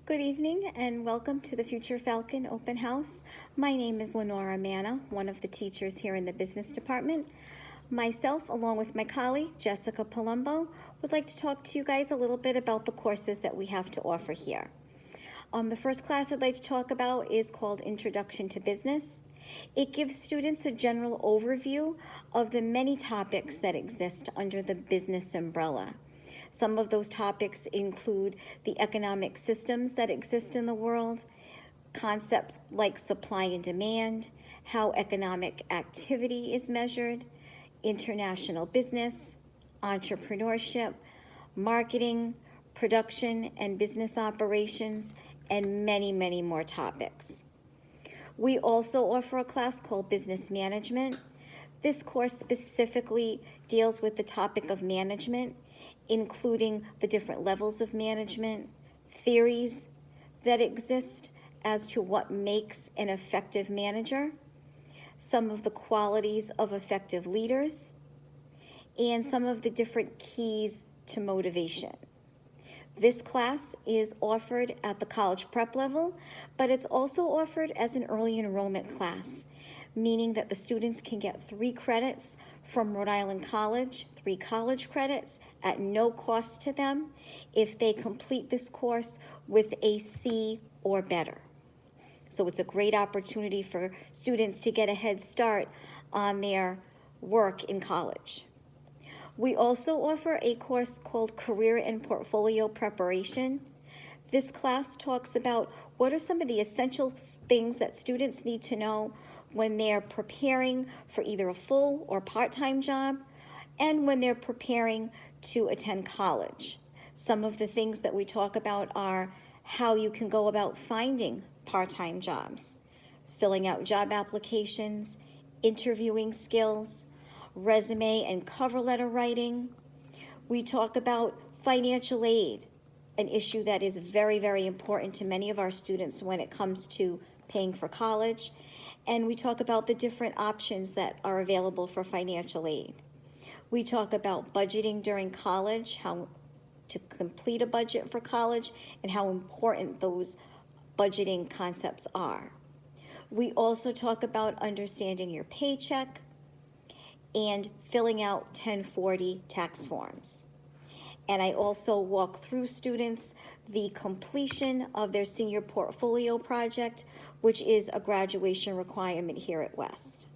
Good evening and welcome to the Future Falcon Open House. My name is Lenora Manna, one of the teachers here in the business department. Myself, along with my colleague, Jessica Palumbo, would like to talk to you guys a little bit about the courses that we have to offer here. The first class I'd like to talk about is called Introduction to Business. It gives students a general overview of the many topics that exist under the business umbrella. Some of those topics include the economic systems that exist in the world, concepts like supply and demand, how economic activity is measured, international business, entrepreneurship, marketing, production and business operations, and many, many more topics. We also offer a class called Business Management. This course specifically deals with the topic of management, including the different levels of management, theories that exist as to what makes an effective manager, some of the qualities of effective leaders, and some of the different keys to motivation. This class is offered at the college prep level, but it's also offered as an early enrollment class, meaning that the students can get 3 credits from Rhode Island College, 3 college credits at no cost to them if they complete this course with a C or better. So it's a great opportunity for students to get a head start on their work in college. We also offer a course called Career and Portfolio Preparation. This class talks about what are some of the essential things that students need to know when they're preparing for either a full or part-time job, and when they're preparing to attend college. Some of the things that we talk about are how you can go about finding part-time jobs, filling out job applications, interviewing skills, resume and cover letter writing. We talk about financial aid, an issue that is very, very important to many of our students when it comes to paying for college. And we talk about the different options that are available for financial aid. We talk about budgeting during college, how to complete a budget for college, and how important those budgeting concepts are. We also talk about understanding your paycheck and filling out 1040 tax forms. And I also walk through students the completion of their senior portfolio project, which is a graduation requirement here at West.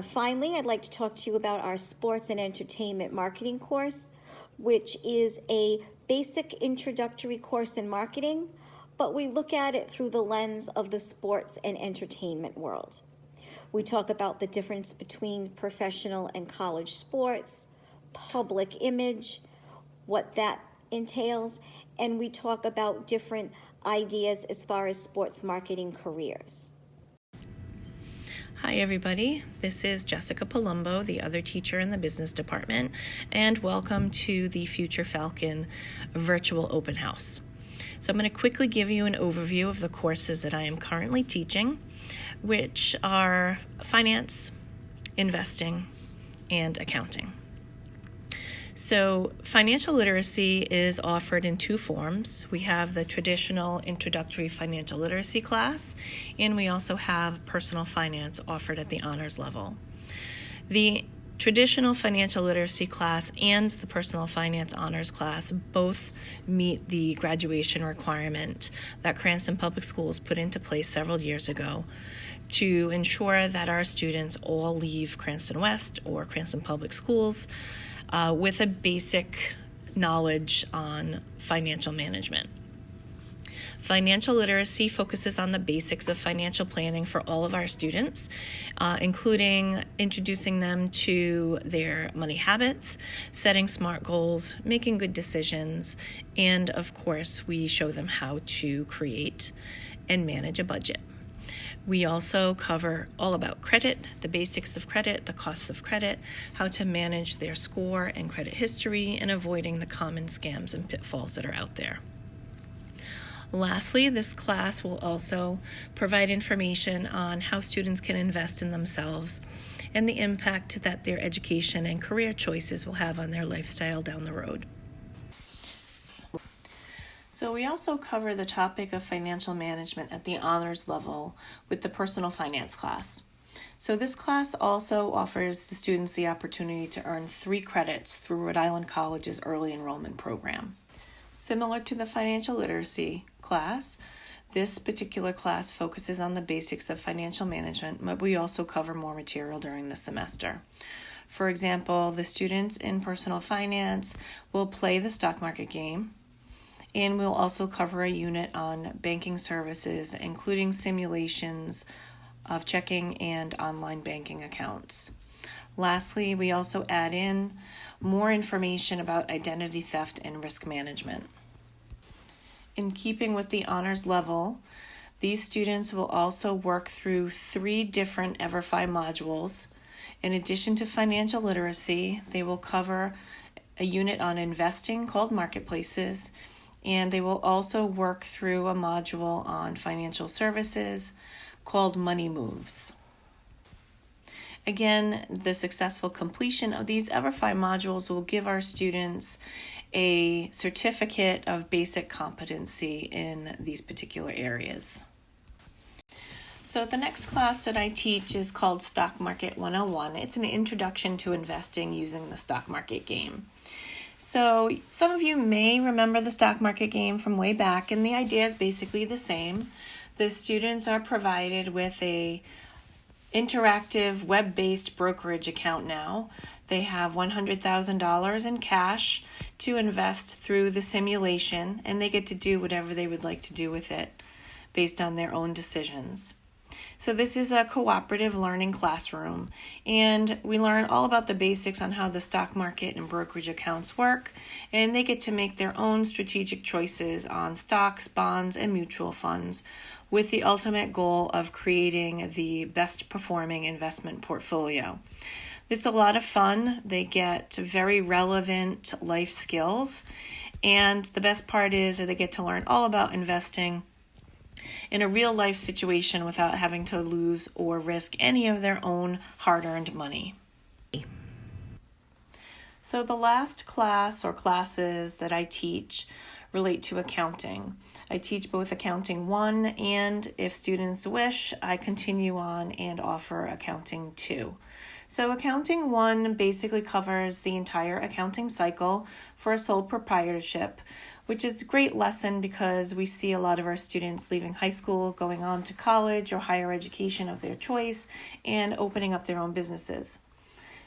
Finally, I'd like to talk to you about our sports and entertainment marketing course, which is a basic introductory course in marketing, but we look at it through the lens of the sports and entertainment world. We talk about the difference between professional and college sports, public image, what that entails, and we talk about different ideas as far as sports marketing careers. Hi everybody, this is Jessica Palumbo, the other teacher in the business department, and welcome to the Future Falcon virtual open house. So I'm going to quickly give you an overview of the courses that I am currently teaching, which are finance, investing, and accounting. So financial literacy is offered in 2 forms. We have the traditional introductory financial literacy class, and we also have personal finance offered at the honors level. The traditional financial literacy class and the personal finance honors class both meet the graduation requirement that Cranston Public Schools put into place several years ago to ensure that our students all leave Cranston West or Cranston Public Schools with a basic knowledge on financial management. Financial literacy focuses on the basics of financial planning for all of our students, including introducing them to their money habits, setting smart goals, making good decisions, and of course, we show them how to create and manage a budget. We also cover all about credit, the basics of credit, the costs of credit, how to manage their score and credit history, and avoiding the common scams and pitfalls that are out there. Lastly, this class will also provide information on how students can invest in themselves and the impact that their education and career choices will have on their lifestyle down the road. So we also cover the topic of financial management at the honors level with the personal finance class. So this class also offers the students the opportunity to earn 3 credits through Rhode Island College's early enrollment program. Similar to the financial literacy class, this particular class focuses on the basics of financial management, but we also cover more material during the semester. For example, the students in personal finance will play the stock market game, and we'll also cover a unit on banking services, including simulations of checking and online banking accounts. Lastly, we also add in more information about identity theft and risk management. In keeping with the honors level, these students will also work through 3 different EverFi modules. In addition to financial literacy, they will cover a unit on investing called Marketplaces, and they will also work through a module on financial services called Money Moves. Again, the successful completion of these EverFi modules will give our students a certificate of basic competency in these particular areas. So the next class that I teach is called Stock Market 101. It's an introduction to investing using the stock market game. So some of you may remember the stock market game from way back, and the idea is basically the same. The students are provided with a interactive web-based brokerage account now. They have $100,000 in cash to invest through the simulation, and they get to do whatever they would like to do with it based on their own decisions. So this is a cooperative learning classroom, and we learn all about the basics on how the stock market and brokerage accounts work, and they get to make their own strategic choices on stocks, bonds, and mutual funds, with the ultimate goal of creating the best performing investment portfolio. It's a lot of fun. They get very relevant life skills, and the best part is that they get to learn all about investing in a real life situation without having to lose or risk any of their own hard-earned money. So the last class or classes that I teach relate to accounting. I teach both Accounting 1, and if students wish, I continue on and offer Accounting 2. So Accounting 1 basically covers the entire accounting cycle for a sole proprietorship, which is a great lesson because we see a lot of our students leaving high school, going on to college or higher education of their choice, and opening up their own businesses.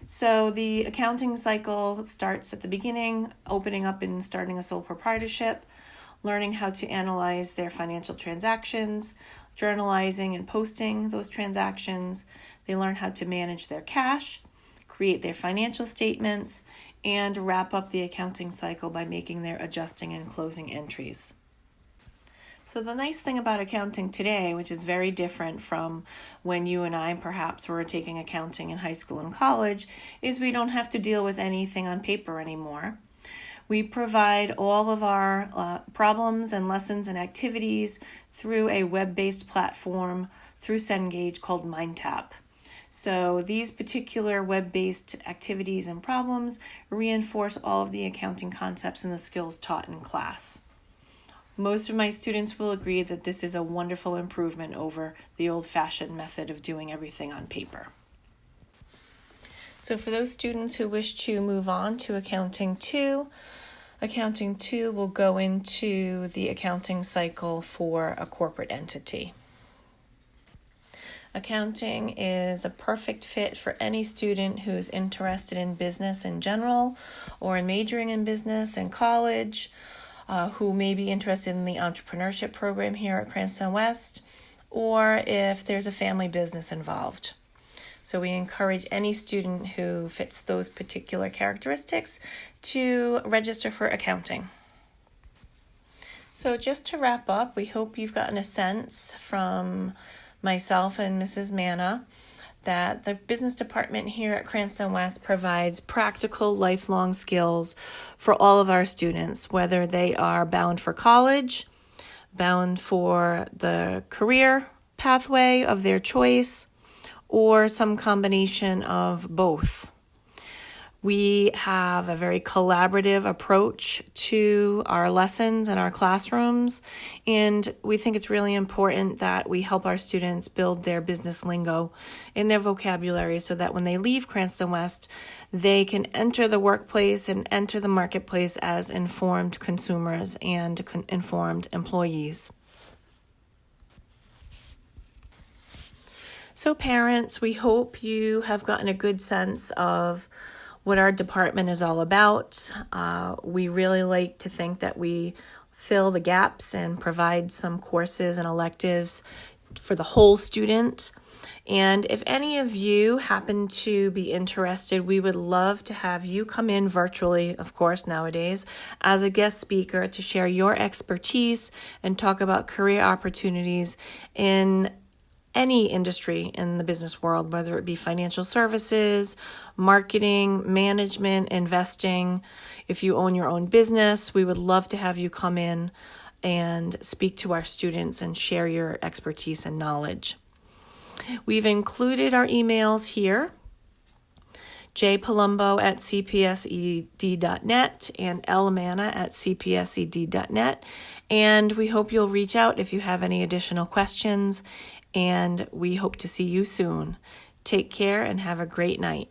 So the accounting cycle starts at the beginning, opening up and starting a sole proprietorship, learning how to analyze their financial transactions, journalizing and posting those transactions. They learn how to manage their cash, create their financial statements, and wrap up the accounting cycle by making their adjusting and closing entries. So the nice thing about accounting today, which is very different from when you and I perhaps were taking accounting in high school and college, is we don't have to deal with anything on paper anymore. We provide all of our problems and lessons and activities through a web-based platform through Cengage called MindTap. So these particular web-based activities and problems reinforce all of the accounting concepts and the skills taught in class. Most of my students will agree that this is a wonderful improvement over the old-fashioned method of doing everything on paper. So for those students who wish to move on to Accounting 2 will go into the accounting cycle for a corporate entity. Accounting is a perfect fit for any student who's interested in business in general or in majoring in business in college, who may be interested in the entrepreneurship program here at Cranston West, or if there's a family business involved. So we encourage any student who fits those particular characteristics to register for accounting. So just to wrap up, we hope you've gotten a sense from myself and Mrs. Manna that the business department here at Cranston West provides practical lifelong skills for all of our students, whether they are bound for college, bound for the career pathway of their choice, or some combination of both. We have a very collaborative approach to our lessons and our classrooms, and we think it's really important that we help our students build their business lingo in their vocabulary so that when they leave Cranston West, they can enter the workplace and enter the marketplace as informed consumers and informed employees. So parents, we hope you have gotten a good sense of what our department is all about. We really like to think that we fill the gaps and provide some courses and electives for the whole student. And if any of you happen to be interested, we would love to have you come in virtually, of course, nowadays, as a guest speaker to share your expertise and talk about career opportunities in any industry in the business world, whether it be financial services, marketing, management, investing. If you own your own business, we would love to have you come in and speak to our students and share your expertise and knowledge. We've included our emails here, jpalumbo@cpsed.net and lamana@cpsed.net. And we hope you'll reach out if you have any additional questions, and we hope to see you soon. Take care and have a great night.